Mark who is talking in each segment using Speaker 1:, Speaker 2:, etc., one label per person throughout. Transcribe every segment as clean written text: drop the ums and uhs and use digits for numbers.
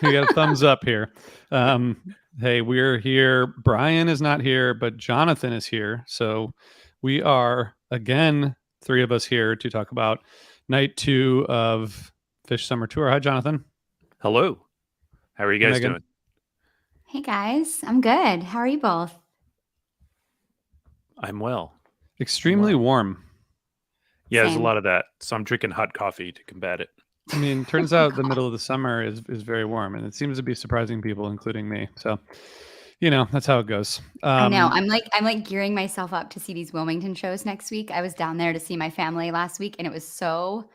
Speaker 1: We got a thumbs up here. Hey, we're here. Brian is not here, but Jonathan is here. So we are, again, three of us here to talk about night 2 of Fish Summer Tour. Hi, Jonathan.
Speaker 2: Hello. How are you
Speaker 1: Hey,
Speaker 2: guys
Speaker 1: Megan.
Speaker 2: doing?
Speaker 3: Hey guys, I'm good. How are you both?
Speaker 2: I'm well.
Speaker 1: Extremely warm.
Speaker 2: Yeah, there's a
Speaker 3: Same.
Speaker 2: lot of that. So I'm drinking hot coffee to combat it.
Speaker 1: I mean, turns
Speaker 3: Oh
Speaker 1: out the
Speaker 3: God.
Speaker 1: middle of the summer is very warm, and it seems to be surprising people, including me. So, that's how it goes.
Speaker 3: I know. I'm like gearing myself up to see these Wilmington shows next week. I was down there to see my family last week and it was so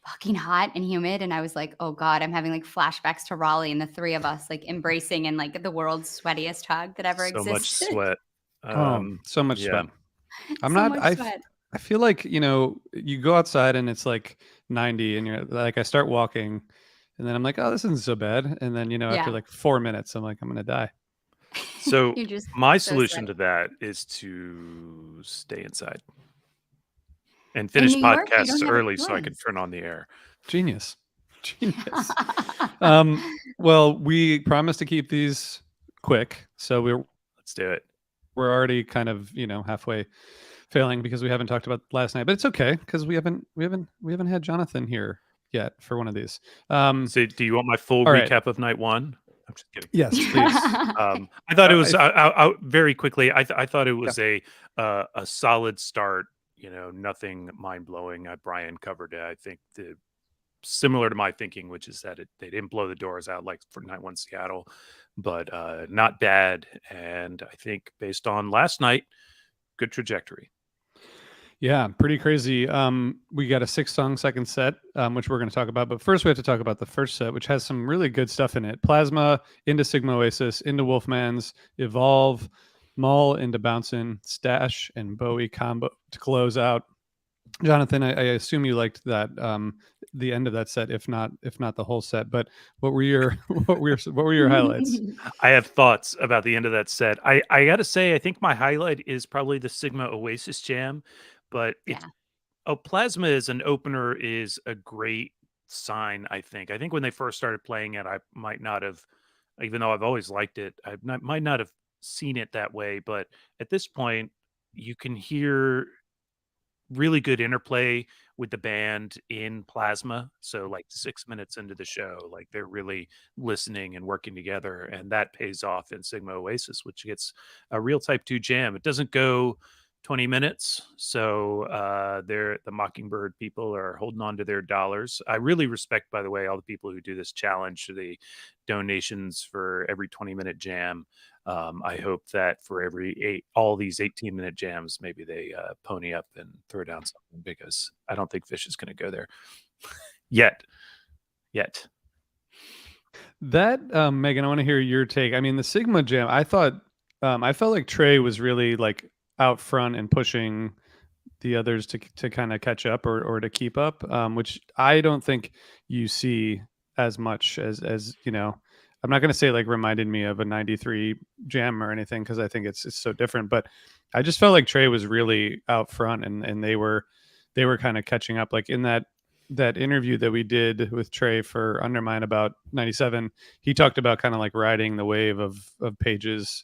Speaker 3: fucking hot and humid and I was like, "Oh God, I'm having like flashbacks to Raleigh and the three of us like embracing and like the world's sweatiest hug that ever
Speaker 2: So much
Speaker 3: existed."
Speaker 2: sweat.
Speaker 1: Oh, so much
Speaker 2: Yeah.
Speaker 1: sweat. I'm
Speaker 3: So
Speaker 1: not.
Speaker 3: much sweat.
Speaker 1: I feel like you go outside and it's like 90, and you're like, I start walking, and then I'm like, oh, this isn't so bad, and then after
Speaker 3: Yeah.
Speaker 1: like 4 minutes, I'm like, I'm gonna die.
Speaker 2: So
Speaker 3: You're just
Speaker 2: my
Speaker 3: so
Speaker 2: solution
Speaker 3: sweaty.
Speaker 2: to that is to stay inside and
Speaker 3: In
Speaker 2: finish
Speaker 3: New York, you
Speaker 2: podcasts
Speaker 3: don't have
Speaker 2: early so I can
Speaker 3: noise.
Speaker 2: turn on the air.
Speaker 1: Genius, genius. Well, we promised to keep these quick, so
Speaker 2: Let's do it.
Speaker 1: we're already kind of halfway failing because we haven't talked about last night, but it's okay because we haven't had Jonathan here yet for one of these.
Speaker 2: So do you want my full
Speaker 1: All right.
Speaker 2: recap of night one? I'm just kidding.
Speaker 1: Yes, please.
Speaker 2: I thought it was
Speaker 1: If,
Speaker 2: very quickly. I thought it
Speaker 1: yeah.
Speaker 2: was a solid start. Nothing mind blowing. Brian covered it. I think similar to my thinking, which is that they didn't blow the doors out like for night one Seattle, but not bad. And I think based on last night, good trajectory.
Speaker 1: Yeah, pretty crazy. We got a 6-song second set, which we're going to talk about. But first, we have to talk about the first set, which has some really good stuff in it. Plasma into Sigma Oasis, into Wolfman's, Evolve, Maul into Bouncin', Stash, and Bowie combo to close out. Jonathan, I assume you liked that the end of that set, if not the whole set. But what were your what were your highlights?
Speaker 2: I have thoughts about the end of that set. I got to say, I think my highlight is probably the Sigma Oasis jam, but it's
Speaker 3: Yeah.
Speaker 2: Plasma as an opener is a great sign. I think when they first started playing it, I might not have, even though I've always liked it, might not have seen it that way. But at this point, you can hear really good interplay with the band in Plasma. So like 6 minutes into the show, like they're really listening and working together, and that pays off in Sigma Oasis, which gets a real Type 2 jam. It doesn't go 20 minutes, so they're the Mockingbird people are holding on to their dollars. I really respect, by the way, all the people who do this challenge, the donations for every 20-minute jam. I hope that for all these 18-minute jams, maybe they pony up and throw down something, because I don't think Fish is going to go there yet.
Speaker 1: That Megan, I want to hear your take. I mean, the Sigma Jam, I thought I felt like Trey was really like out front and pushing the others to kind of catch up or to keep up, which I don't think you see as much as I'm not going to say like reminded me of a 93 jam or anything, because I think it's so different, but I just felt like Trey was really out front, and they were kind of catching up, like in that interview that we did with Trey for Undermine about 97. He talked about kind of like riding the wave of Page's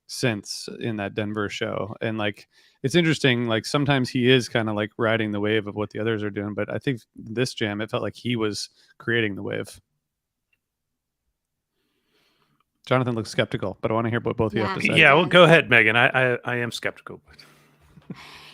Speaker 1: synths in that Denver show, and like it's interesting, like sometimes he is kind of like riding the wave of what the others are doing, but I think this jam, it felt like he was creating the wave. Jonathan looks skeptical, but I want to hear what both of you have
Speaker 3: Yeah,
Speaker 1: to
Speaker 3: he
Speaker 1: say.
Speaker 2: Yeah, well,
Speaker 3: does.
Speaker 2: go ahead, Megan. I am skeptical.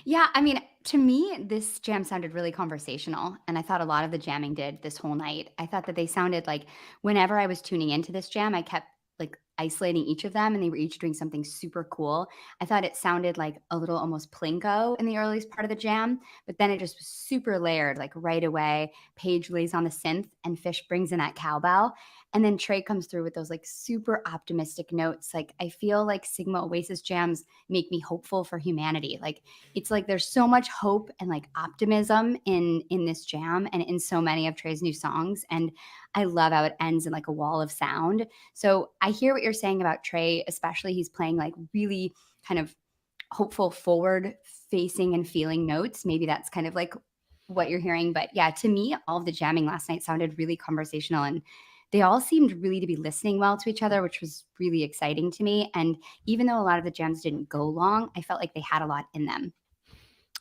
Speaker 3: Yeah, I mean, to me, this jam sounded really conversational, and I thought a lot of the jamming did this whole night. I thought that they sounded like whenever I was tuning into this jam, I kept like isolating each of them, and they were each doing something super cool. I thought it sounded like a little almost plinko in the earliest part of the jam, but then it just was super layered, like right away. Paige lays on the synth, and Fish brings in that cowbell. And then Trey comes through with those like super optimistic notes. Like, I feel like Sigma Oasis jams make me hopeful for humanity. Like, it's like there's so much hope and like optimism in this jam and in so many of Trey's new songs, and I love how it ends in like a wall of sound. So I hear what you're saying about Trey, especially he's playing like really kind of hopeful, forward facing and feeling notes. Maybe that's kind of like what you're hearing, but yeah, to me all of the jamming last night sounded really conversational and they all seemed really to be listening well to each other, which was really exciting to me. And even though a lot of the jams didn't go long, I felt like they had a lot in them.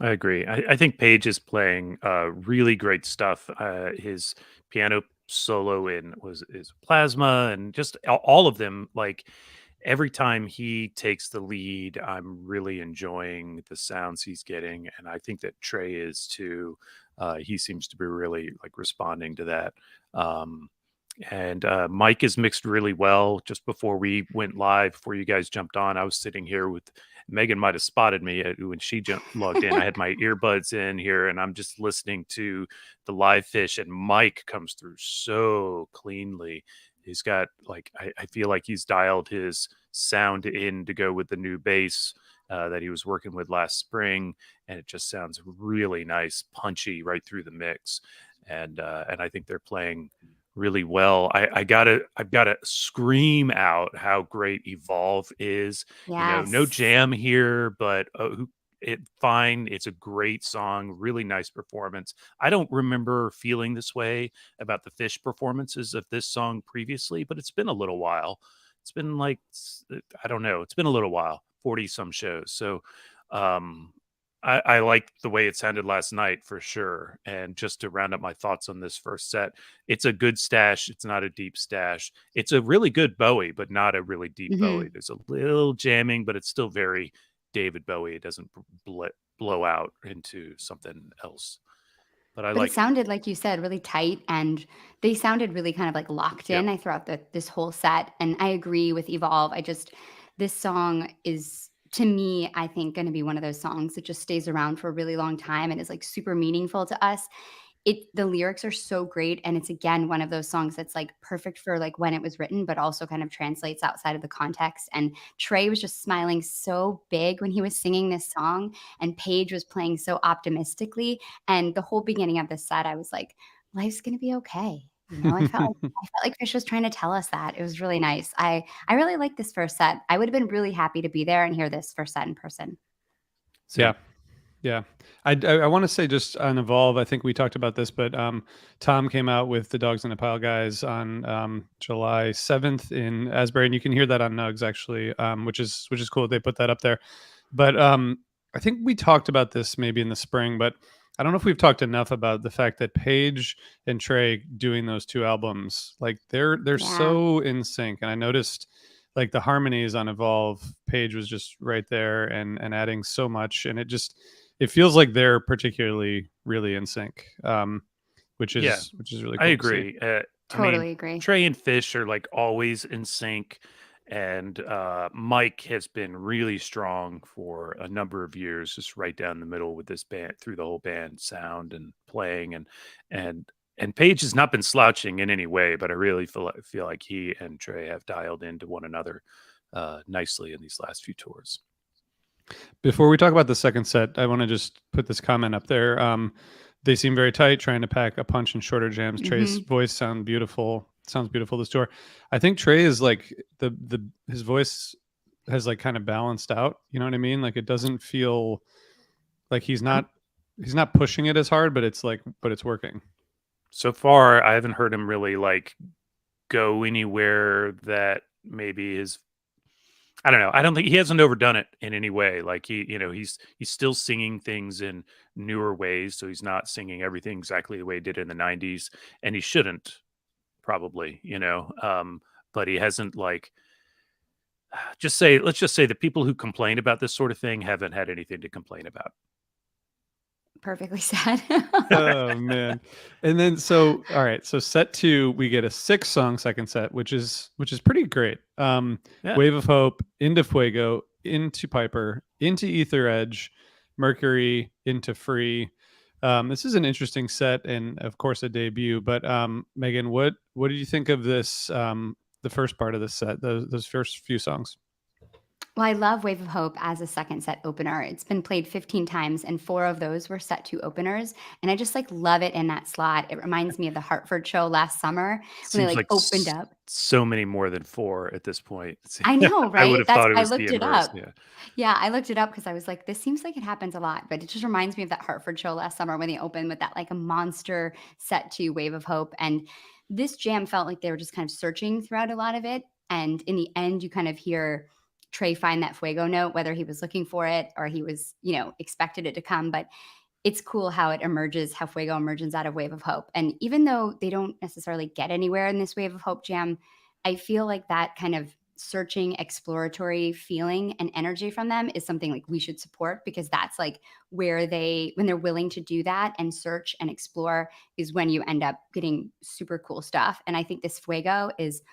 Speaker 2: I agree. I think Page is playing really great stuff. His piano solo in was is Plasma, and just all of them. Like every time he takes the lead, I'm really enjoying the sounds he's getting, and I think that Trey is too. He seems to be really like responding to that. Um, and Mike is mixed really well. Just before we went live, before you guys jumped on, I was sitting here with Megan. Might have spotted me when she logged in. I had my earbuds in here, and I'm just listening to the live fish. And Mike comes through so cleanly. He's got like I feel like he's dialed his sound in to go with the new bass that he was working with last spring, and it just sounds really nice, punchy right through the mix. And I think they're playing really well. I've gotta scream out how great Evolve is. You know, no
Speaker 3: Yes.
Speaker 2: jam here, but it fine. It's a great song, really nice performance. I don't remember feeling this way about the Fish performances of this song previously, but it's been a little while. It's been like I don't know. It's been a little while, 40 some shows. So um I like the way it sounded last night for sure. And just to round up my thoughts on this first set, it's a good stash. It's not a deep stash. It's a really good Bowie, but not a really deep Bowie.
Speaker 3: Hmm.
Speaker 2: There's a little jamming, but it's still very David Bowie. It doesn't blow out into something else. But I
Speaker 3: But it
Speaker 2: like it.
Speaker 3: sounded, like you said, really tight, and they sounded really kind of like locked
Speaker 2: Yep.
Speaker 3: in, I throughout this whole set. And I agree with Evolve. This song is, to me, I think, going to be one of those songs that just stays around for a really long time and is like super meaningful to us. The lyrics are so great, and it's again one of those songs that's like perfect for like when it was written, but also kind of translates outside of the context. And Trey was just smiling so big when he was singing this song, and Paige was playing so optimistically. And the whole beginning of this set, I was like, life's gonna be okay. I felt like Fish was trying to tell us that. It was really nice. I really like this first set. I would have been really happy to be there and hear this first set in person.
Speaker 1: Yeah.
Speaker 2: Same.
Speaker 1: Yeah. I want to say just on Evolve, I think we talked about this, but Tom came out with the Dogs in a Pile guys on July 7th in Asbury, and you can hear that on Nugs actually, which is cool. They put that up there. But I think we talked about this maybe in the spring, but I don't know if we've talked enough about the fact that Paige and Trey doing those two albums, like they're
Speaker 3: Yeah.
Speaker 1: so in sync. And I noticed like the harmonies on Evolve, Paige was just right there and adding so much, and it feels like they're particularly really in sync, which
Speaker 2: Yeah,
Speaker 1: is really
Speaker 2: I
Speaker 1: cool to see.
Speaker 2: agree. I mean,
Speaker 3: Totally agree.
Speaker 2: Trey and Fish are like always in sync, and Mike has been really strong for a number of years, just right down the middle with this band through the whole band sound and playing, and and Paige has not been slouching in any way, but I really feel like he and Trey have dialed into one another nicely in these last few tours.
Speaker 1: Before we talk about the second set, I want to just put this comment up there. They seem very tight, trying to pack a punch in shorter jams. Trey's
Speaker 3: Hmm.
Speaker 1: voice sounds beautiful this tour. I think Trey is like the his voice has like kind of balanced out. You know what I mean? Like it doesn't feel like he's not pushing it as hard, but it's working.
Speaker 2: So far, I haven't heard him really like go anywhere that maybe is I don't know. I don't think he hasn't overdone it in any way. Like he's still singing things in newer ways, so he's not singing everything exactly the way he did in the '90s, and he shouldn't probably. But he hasn't like let's just say the people who complain about this sort of thing haven't had anything to complain about.
Speaker 3: Perfectly said.
Speaker 1: Oh man. And then so all right, so set 2 we get a 6-song second set, which is pretty great.
Speaker 2: Yeah.
Speaker 1: Wave of Hope, Into Fuego, Into Piper, Into Ether Edge, Mercury, Into Free. This is an interesting set and of course a debut, but Megan, what did you think of this the first part of this set, those first few songs?
Speaker 3: Well, I love Wave of Hope as a second set opener. It's been played 15 times, and 4 of those were set 2 openers, and I just, like, love it in that slot. It reminds me of the Hartford show last summer when they,
Speaker 2: Seems
Speaker 3: like,
Speaker 2: like
Speaker 3: opened up.
Speaker 2: so many more than 4 at this point.
Speaker 3: I know,
Speaker 2: I would
Speaker 3: right?
Speaker 2: have thought it
Speaker 3: I
Speaker 2: was the
Speaker 3: looked it
Speaker 2: inverse.
Speaker 3: up.
Speaker 2: Yeah.
Speaker 3: Yeah, I looked it up because I was like, "This seems like it happens a lot," but it just reminds me of that Hartford show last summer when they opened with that, like, a monster set to Wave of Hope. And this jam felt like they were just kind of searching throughout a lot of it. And in the end, you kind of hear Trey find that fuego note, whether he was looking for it or he was, expected it to come. But it's cool how it emerges, how fuego emerges out of Wave of Hope. And even though they don't necessarily get anywhere in this Wave of Hope jam, I feel like that kind of searching, exploratory feeling and energy from them is something like we should support, because that's like where when they're willing to do that and search and explore is when you end up getting super cool stuff. And I think this Fuego is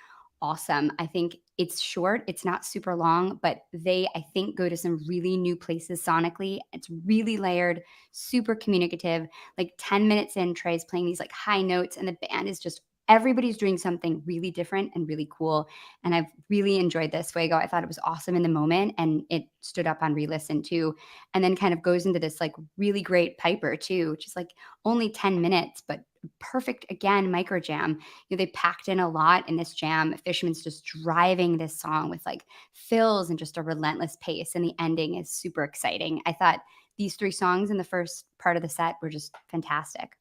Speaker 3: awesome. I think it's short, it's not super long, but I think, go to some really new places sonically. It's really layered, super communicative. Like 10 minutes in, Trey's playing these like high notes, and the band is just, everybody's doing something really different and really cool. And I've really enjoyed this Fuego. I thought it was awesome in the moment, and it stood up on re-listen too. And then kind of goes into this like really great Piper too, which is like only 10 minutes, but perfect, again, micro jam. They packed in a lot in this jam. Fishman's just driving this song with like fills and just a relentless pace, and the ending is super exciting. I thought these 3 songs in the first part of the set were just fantastic.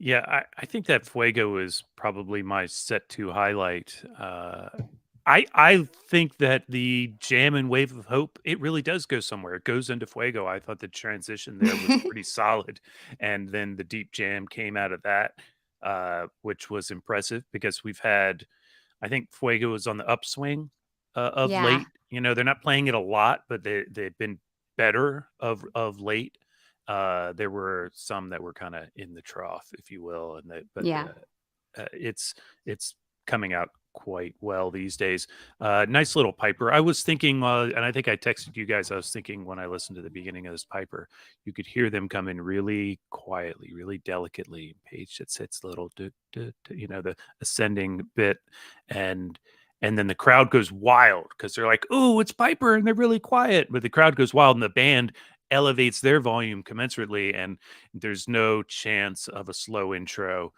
Speaker 2: Yeah, I think that Fuego is probably my set 2 highlight. I think that the jam and Wave of Hope, it really does go somewhere. It goes into Fuego. I thought the transition there was pretty solid, and then the deep jam came out of that, which was impressive because I think Fuego is on the upswing of
Speaker 3: Yeah.
Speaker 2: late. They're not playing it a lot, but they've been better of late. There were some that were kind of in the trough, if you will,
Speaker 3: Yeah.
Speaker 2: it's coming out quite well these days. Nice little Piper. I was thinking, and I think I texted you guys. I was thinking when I listened to the beginning of this Piper, you could hear them come in really quietly, really delicately. Page that sits little, the ascending bit, and then the crowd goes wild because they're like, "Ooh, it's Piper," and they're really quiet, but the crowd goes wild, and the band elevates their volume commensurately, and there's no chance of a slow intro.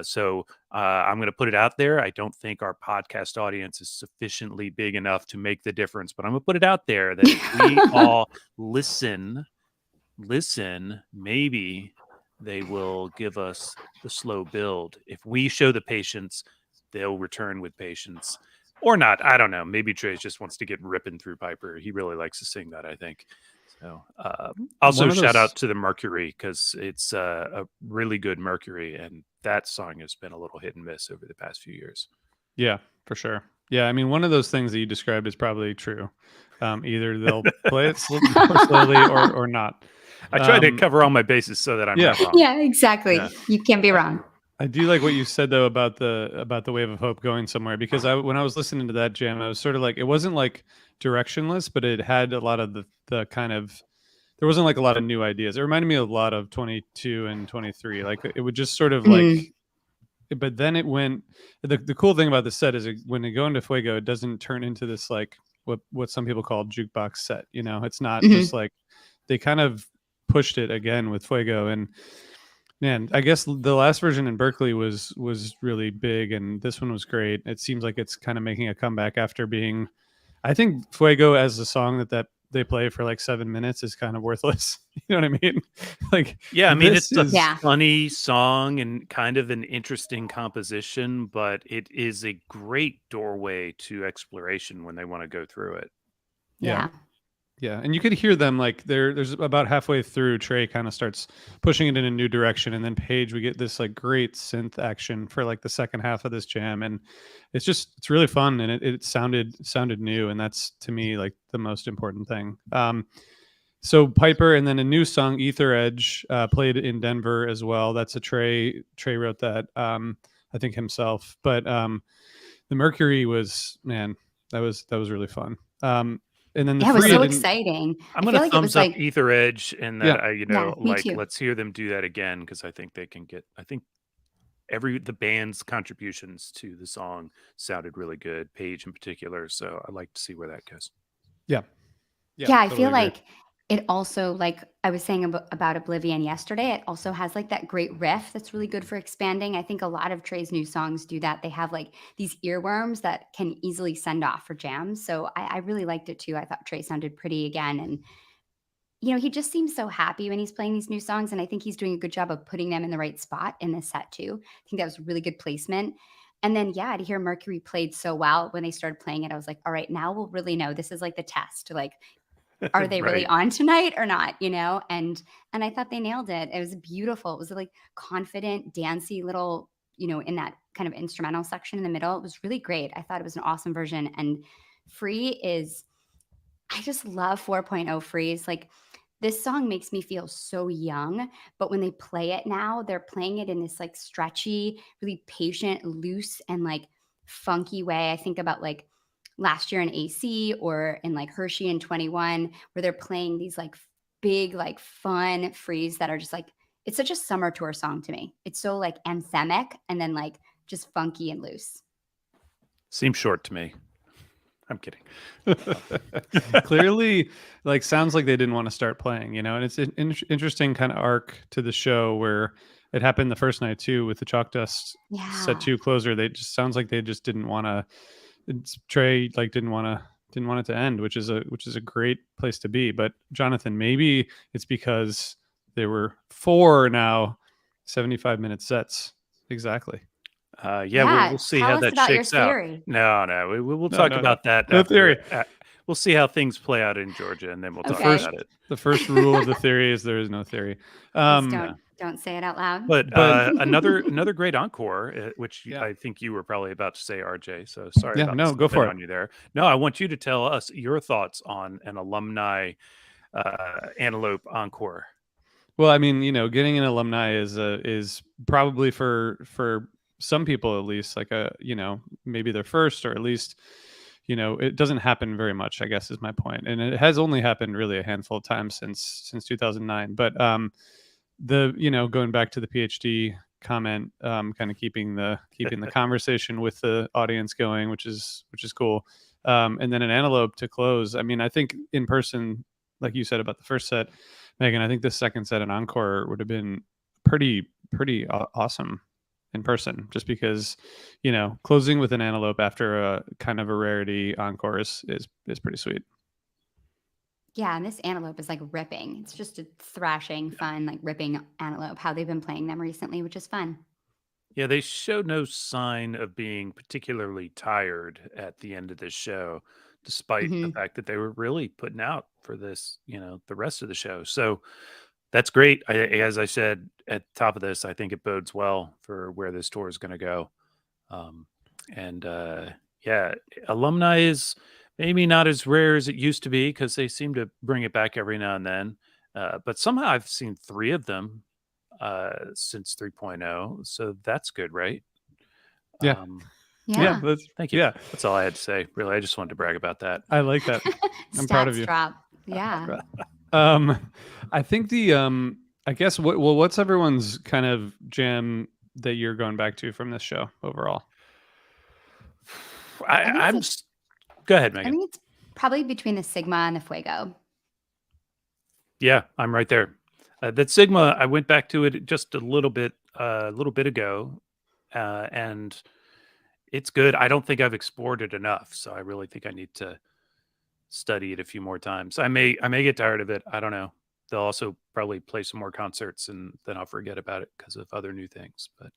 Speaker 2: So I'm going to put it out there. I don't think our podcast audience is sufficiently big enough to make the difference, but I'm going to put it out there that if we all listen, maybe they will give us the slow build. If we show the patience, they'll return with patience. Or not. I don't know. Maybe Trey just wants to get ripping through Piper. He really likes to sing that, I think. So, also
Speaker 1: One of
Speaker 2: shout
Speaker 1: those,
Speaker 2: out to the Mercury, because it's a really good Mercury, and that song has been a little hit and miss over the past few years.
Speaker 1: yeah, for sure. Yeah, I mean, one of those things that you described is probably true. Either they'll play it more slowly or not.
Speaker 2: I tried to cover all my bases so that I'm
Speaker 1: yeah.
Speaker 2: not wrong.
Speaker 3: Yeah, exactly.
Speaker 2: Yeah.
Speaker 3: You can't be wrong.
Speaker 1: I do like what you said though about the Wave of Hope going somewhere, because when I was listening to that jam, I was sort of like, it wasn't like directionless, but it had a lot of the kind of, there wasn't like a lot of new ideas. It reminded me a lot of 22 and 23. Like it would just sort of like, but then it went. The cool thing about the set is when they go into Fuego, it doesn't turn into this like what some people call jukebox set. It's not just like, they kind of pushed it again with Fuego. And man, I guess the last version in Berkeley was really big, and this one was great. It seems like it's kind of making a comeback after being. I think Fuego as a song that they play for like 7 minutes is kind of worthless. You know what I mean? Like,
Speaker 2: yeah, I mean, it's a
Speaker 3: Yeah.
Speaker 2: funny song and kind of an interesting composition, but it is a great doorway to exploration when they want to go through it.
Speaker 3: Yeah.
Speaker 1: Yeah, and you could hear them like there's about halfway through, Trey kind of starts pushing it in a new direction, and then Paige, we get this like great synth action for like the second half of this jam, and it's really fun, and it sounded new, and that's to me like the most important thing. So Piper, and then a new song, Ether Edge, played in Denver as well. That's a Trey wrote that, I think himself, but the Mercury was, man, that was really fun. And then the
Speaker 3: Yeah, it was
Speaker 1: free,
Speaker 3: so exciting.
Speaker 2: I'm
Speaker 3: I
Speaker 2: going
Speaker 3: feel
Speaker 2: to
Speaker 3: like it
Speaker 2: thumbs
Speaker 3: was
Speaker 2: up
Speaker 3: like,
Speaker 2: Ether Edge, and that
Speaker 1: Yeah.
Speaker 3: me too.
Speaker 2: let's hear them do that again, because I think they can get. I think the band's contributions to the song sounded really good, Paige in particular. So I'd like to see where that goes.
Speaker 1: Yeah,
Speaker 3: Yeah, I
Speaker 1: totally
Speaker 3: feel
Speaker 1: agree.
Speaker 3: like it also, like I was saying about Oblivion yesterday, it also has like that great riff that's really good for expanding. I think a lot of Trey's new songs do that. They have like these earworms that can easily send off for jams. So I really liked it too. I thought Trey sounded pretty again. And he just seems so happy when he's playing these new songs, and I think he's doing a good job of putting them in the right spot in this set too. I think that was really good placement. And then, yeah, to hear Mercury played so well when they started playing it, I was like, all right, now we'll really know. This is like the test. Like, are they really
Speaker 2: Right.
Speaker 3: on tonight or not? And I thought they nailed it. It was beautiful. It was like confident, dancey little, in that kind of instrumental section in the middle. It was really great. I thought it was an awesome version. And Free is, I just love 4.0 Freeze. Like, this song makes me feel so young, but when they play it now, they're playing it in this like stretchy, really patient, loose, and like funky way. I think about like last year in AC or in like Hershey in 21, where they're playing these like big, like fun Freeze that are just like, it's such a summer tour song to me. It's so like anthemic and then like just funky and loose.
Speaker 2: Seems short to me. I'm kidding.
Speaker 1: Clearly, like, sounds like they didn't want to start playing, and it's an interesting kind of arc to the show where it happened the first night too with the Chalk Dust set
Speaker 3: Yeah.
Speaker 1: 2 closer. They just sounds like they just didn't want to. Trey like didn't want it to end, which is a great place to be. But Jonathan, maybe it's because there were 4 now 75-minute sets exactly.
Speaker 2: Yeah,
Speaker 3: Yeah.
Speaker 2: we'll see
Speaker 3: Tell
Speaker 2: how
Speaker 3: us
Speaker 2: that
Speaker 3: about your
Speaker 2: shakes out.
Speaker 3: theory.
Speaker 2: No, we'll
Speaker 1: No,
Speaker 2: talk
Speaker 1: no, no,
Speaker 2: about that
Speaker 1: no
Speaker 2: after.
Speaker 1: theory.
Speaker 2: We'll see how things play out in Georgia, and then we'll
Speaker 1: The
Speaker 2: talk
Speaker 3: Okay.
Speaker 1: first
Speaker 2: about it.
Speaker 1: the first rule of the theory is there is no theory.
Speaker 3: Please
Speaker 2: Yeah.
Speaker 3: don't say it out loud.
Speaker 2: But
Speaker 1: But
Speaker 2: another great encore, which
Speaker 1: Yeah.
Speaker 2: I think you were probably about to say, RJ. So sorry
Speaker 1: Yeah,
Speaker 2: about
Speaker 1: no, go
Speaker 2: stepping
Speaker 1: for it.
Speaker 2: on you there. No, I want you to tell us your thoughts on an alumni Antelope encore.
Speaker 1: Well, I mean, getting an alumni is probably for some people at least like maybe their first, or at least it doesn't happen very much, I guess, is my point. And it has only happened really a handful of times since 2009. But going back to the PhD comment, kind of keeping the conversation with the audience going, which is cool. And then an Antelope to close. I mean, I think in person, like you said about the first set, Megan, I think the second set and encore would have been pretty awesome in person, just because closing with an Antelope after a kind of a rarity encore is pretty sweet.
Speaker 3: Yeah, and this Antelope is like ripping. It's just a thrashing, fun, like ripping Antelope. How they've been playing them recently, which is fun.
Speaker 2: Yeah, they showed no sign of being particularly tired at the end of this show, despite the
Speaker 3: Hmm.
Speaker 2: fact that they were really putting out for this, the rest of the show. So that's great. As I said at the top of this, I think it bodes well for where this tour is going to go. Um, and yeah, alumni is maybe not as rare as it used to be because they seem to bring it back every now and then. But somehow I've seen 3 of them since 3.0. So that's good, right?
Speaker 1: Yeah. Yeah,
Speaker 3: Yeah.
Speaker 2: Thank you.
Speaker 1: yeah,
Speaker 2: That's all I had to say. Really, I just wanted to brag about that.
Speaker 1: I like that. I'm proud of
Speaker 3: Stats
Speaker 1: you.
Speaker 3: drop. Yeah.
Speaker 1: I think I guess what's everyone's kind of jam that you're going back to from this show overall?
Speaker 3: I think
Speaker 2: I'm.
Speaker 3: it's
Speaker 2: Go ahead,
Speaker 3: I
Speaker 2: Megan.
Speaker 3: think it's probably between the Sigma and the Fuego.
Speaker 2: Yeah, I'm right there. That Sigma, I went back to it just a little bit ago, and it's good. I don't think I've explored it enough, so I really think I need to study it a few more times. I may get tired of it. I don't know. They'll also probably play some more concerts, and then I'll forget about it because of other new things. But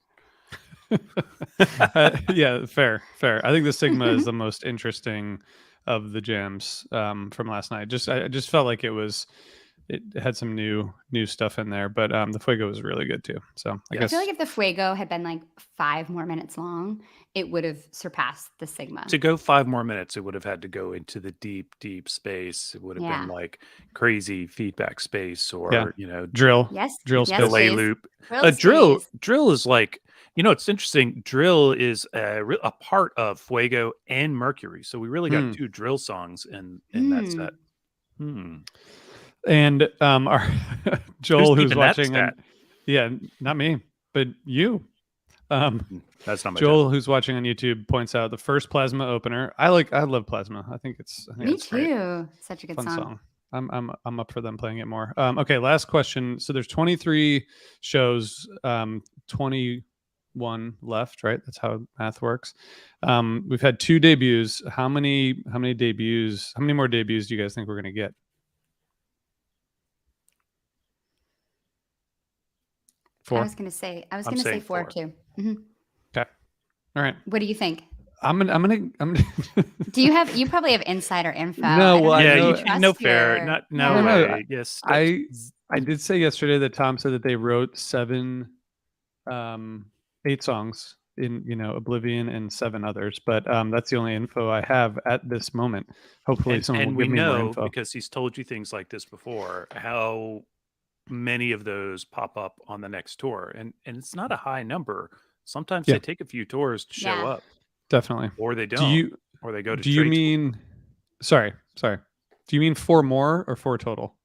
Speaker 1: Yeah, fair. I think the Sigma is the most interesting of the jams from last night. I just felt like it had some new stuff in there, but the Fuego was really good too. So I
Speaker 2: Yeah.
Speaker 3: I
Speaker 1: guess
Speaker 3: feel like if the Fuego had been like 5 more minutes long, it would have surpassed the Sigma.
Speaker 2: to go 5 more minutes, it would have had to go into the deep space. It would have been
Speaker 3: Yeah.
Speaker 2: like crazy feedback space,
Speaker 1: yeah,
Speaker 2: or
Speaker 1: drill
Speaker 3: Yes.
Speaker 1: drill
Speaker 3: Yes,
Speaker 1: space.
Speaker 2: delay
Speaker 3: please.
Speaker 2: loop.
Speaker 3: Please,
Speaker 2: Drill
Speaker 3: please.
Speaker 2: drill is like, it's interesting. Drill is a part of Fuego and Mercury, so we really got
Speaker 1: Hmm.
Speaker 2: 2 drill songs in that
Speaker 3: Hmm.
Speaker 2: set. Hmm.
Speaker 1: And our Joel, who's
Speaker 2: keeping that
Speaker 1: watching,
Speaker 2: stat?
Speaker 1: yeah, not me, but you.
Speaker 2: That's not my
Speaker 1: Joel,
Speaker 2: job.
Speaker 1: who's watching on YouTube, points out the first Plasma opener. I love Plasma. I think
Speaker 3: Me
Speaker 1: it's great.
Speaker 3: too. Such a good
Speaker 1: Fun
Speaker 3: song.
Speaker 1: song. I'm up for them playing it more. Okay, last question. So there's 23 shows, 21 left, right? That's how math works. We've had 2 debuts. How many more debuts do you guys think we're gonna get?
Speaker 3: I
Speaker 1: 4.
Speaker 3: was gonna say
Speaker 2: I'm
Speaker 3: four
Speaker 2: saying 4.
Speaker 3: too. Mhm.
Speaker 1: Okay. All right.
Speaker 3: What do you think?
Speaker 1: I'm gonna.
Speaker 3: Do you probably have insider info?
Speaker 1: No,
Speaker 3: I don't
Speaker 1: well,
Speaker 3: know
Speaker 1: I
Speaker 3: if
Speaker 2: Yeah,
Speaker 3: you
Speaker 1: know.
Speaker 3: can
Speaker 2: no
Speaker 3: trust
Speaker 2: fair.
Speaker 3: your
Speaker 2: No
Speaker 1: No,
Speaker 3: yeah.
Speaker 1: no.
Speaker 2: way. Yes.
Speaker 1: I did say yesterday that Tom said that they wrote 7, 8 songs in Oblivion and 7 others, but that's the only info I have at this moment. Hopefully, someone will
Speaker 2: And we
Speaker 1: give me more
Speaker 2: know,
Speaker 1: info.
Speaker 2: because he's told you things like this before, how many of those pop up on the next tour, and it's not a high number. Sometimes
Speaker 1: Yeah,
Speaker 2: they take a few tours to show
Speaker 3: Yeah.
Speaker 2: up,
Speaker 1: definitely.
Speaker 2: or they
Speaker 1: Do
Speaker 2: don't,
Speaker 1: you
Speaker 2: or they go to
Speaker 1: do you
Speaker 2: trade school.
Speaker 1: mean? Sorry. Do you mean 4 more or 4 total?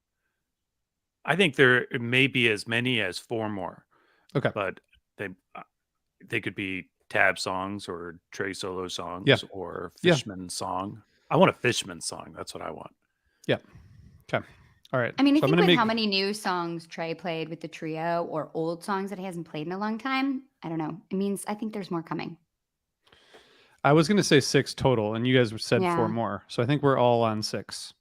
Speaker 2: I think there may be as many as 4 more,
Speaker 1: Okay.
Speaker 2: but they uh, they could be Tab songs or Trey solo
Speaker 1: Yeah.
Speaker 2: songs or
Speaker 1: Yeah.
Speaker 2: Fishman song. I want a Fishman song. That's what I want.
Speaker 1: Yeah. Okay. All right.
Speaker 3: I mean, I
Speaker 1: So I'm
Speaker 3: think
Speaker 1: gonna
Speaker 3: with
Speaker 1: make.
Speaker 3: how many new songs Trey played with the trio or old songs that he hasn't played in a long time, I don't know. It means I think there's more coming.
Speaker 1: I was gonna say 6 total, and you guys said 4
Speaker 3: Yeah.
Speaker 1: more. So I think we're all on 6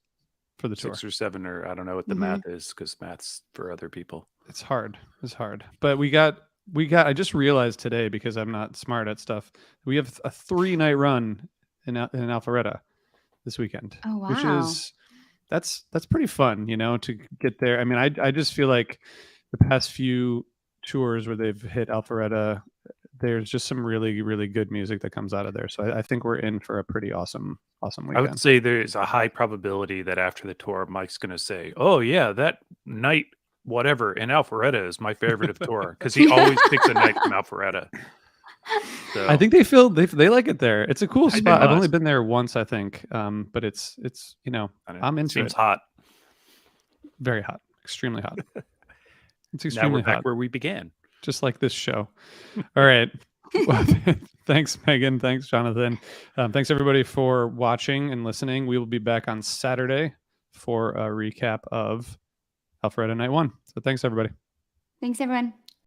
Speaker 1: for the tour.
Speaker 2: 6 or 7, or I don't know what the
Speaker 3: Mhm.
Speaker 2: math is, because math's for other people.
Speaker 1: It's hard. It's hard. But we got. I just realized today, because I'm not smart at stuff. We have a 3-night run in Alpharetta this weekend,
Speaker 3: Oh,
Speaker 1: which
Speaker 3: wow.
Speaker 1: is that's pretty fun, to get there. I mean, I just feel like the past few tours where they've hit Alpharetta, there's just some really, really good music that comes out of there. So I think we're in for a pretty awesome
Speaker 2: I would
Speaker 1: weekend.
Speaker 2: say there's a high probability that after the tour, Mike's going to say, "Oh yeah, that night, whatever in Alpharetta is my favorite of tour," because he always picks a night from Alpharetta. So
Speaker 1: I think they like it there. It's a cool
Speaker 2: they
Speaker 1: spot. I've only
Speaker 2: must.
Speaker 1: been there once, I think. But it's
Speaker 2: And it
Speaker 1: I'm into
Speaker 2: seems
Speaker 1: it.
Speaker 2: hot.
Speaker 1: Very hot, extremely hot. It's
Speaker 2: Now we're
Speaker 1: extremely
Speaker 2: back
Speaker 1: hot,
Speaker 2: where we began.
Speaker 1: just like this show. All right. Well, thanks, Megan. Thanks, Jonathan. Thanks, everybody, for watching and listening. We will be back on Saturday for a recap of Alpharetta Night 1. So thanks, everybody.
Speaker 3: Thanks, everyone.